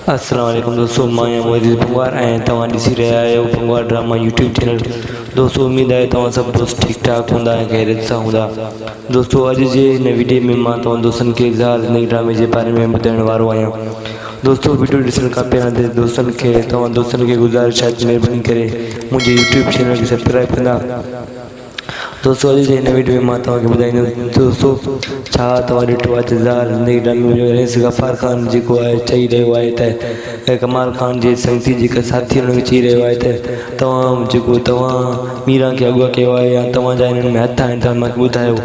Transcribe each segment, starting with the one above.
अस्सलाम वालेकुम दोस्तों, मैं मोदी पंगवार ऐं तव्हां ॾिसी रहिया आहियो पंगवार ड्रामा यूट्यूब चैनल। दोस्तों उम्मीद है तव्हां सब दोस्त ठीक ठाक हूंदा ऐं ख़ैरियत सां हूंदा। दोस्तों अॼु जे हिन वीडियो में मां तव्हां दोस्तनि खे इज़हार ज़िंदगी ड्रामे जे बारे में ॿुधाइण वारो आहियां। दोस्तों वीडियो ॾिसण खां पहिरियों दोस्तनि खे तव्हां दोस्तनि खे गुज़ारिश आहे महिरबानी करे मुंहिंजे यूट्यूब चैनल खे सब्सक्राइब कंदा। दोस्तों अॼु जे हिन वीडियो में मां तव्हांखे ॿुधाईंदुसि दोस्तों छा तव्हां ॾिठो आहे इज़हार ज़िंदगी ड्रामे में रईस गफ़ार ख़ान जेको आहे चई रहियो आहे त कमाल ख़ान जे संगती जेका साथी हुनखे चई रहियो आहे त तव्हां मीरा खे अॻुवाट कयो आहे या तव्हांजा हिननि में हथ आहिनि त मूंखे ॿुधायो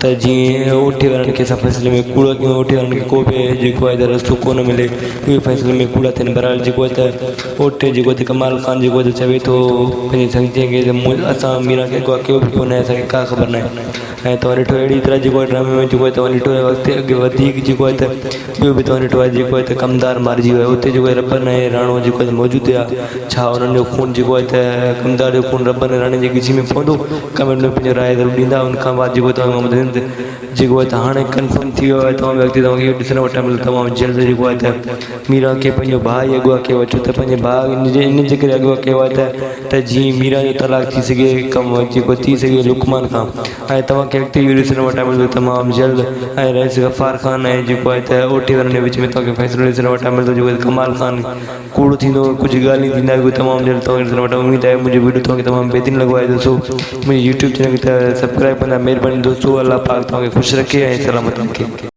त जीअं ओठे वारनि खे असां फ़ैसिले में कूड़ा कयूं, ओठे वारनि खे को बि जेको आहे त रस्तो कोन मिले, उहे फ़ैसिले में कूड़ा थियनि। बहरहाल जेको आहे त ओठे जेको आहे कमाल ख़ान जेको आहे चवे थो पंहिंजी संगतीअ खे त असां मीरा खे अॻुवाट कयो बि कोन आहे, असांखे का ख़बर न आहे। ऐं तव्हां ॾिठो अहिड़ी तरह जेको आहे ड्रामे में जेको आहे तव्हां ॾिठो आहे वक़्तु अॻे वधीक जेको आहे त ॿियो बि तव्हां ॾिठो आहे जेको आहे त कमदार मारिजी वियो आहे। उते जेको आहे रबन ऐं राणो जेको आहे मौजूदु आहे, छा उन्हनि जो खून जेको आहे त कमदार जो खून रबन ऐं राणे जे गिची में पवंदो, कमेंट में पंहिंजो राय ज़रूरु ॾींदा। उनखां बाद जेको तव्हां ॿुधाईंदुसि जेको आहे त हाणे कंफर्म थी वियो आहे तमामु व्यक्ति तव्हांखे इहो ॾिसण वटि मिले तमामु जल्द जेको आहे त मीरा खे पंहिंजो भाउ अॻुवाट कयो अचो त पंहिंजे भाउ इन जे करे अॻुवाट कयो आहे त जीअं मीरा जो तलाक थी सघे, कमु जेको थी सघे लुकमान खां। ऐं तव्हांखे अॻिते इहो ॾिसण वटि मिलंदो तमामु जल्द। ऐं रईस गफ़ार ख़ान ऐं जेको आहे त ओठे वारनि जे विच में तव्हांखे फ़ैसिलो ॾिसण वटि मिलंदो जेको कमाल ख़ान कूड़ो थींदो, कुझु ॻाल्हियूं थींदा उहे तमामु जल्द तव्हांखे ॾिसण वटि। उमेदु आहे मुंहिंजो वीडियो तव्हांखे तमामु बहितरीनु लॻो आहे। दोस्तों मुंहिंजे यूट्यूब चैनल खे त सब्सक्राइब कंदा, महिरबानी दोस्तों। अल्लाह पाक तव्हांखे ख़ुशि रखे ऐं सलामत रखे।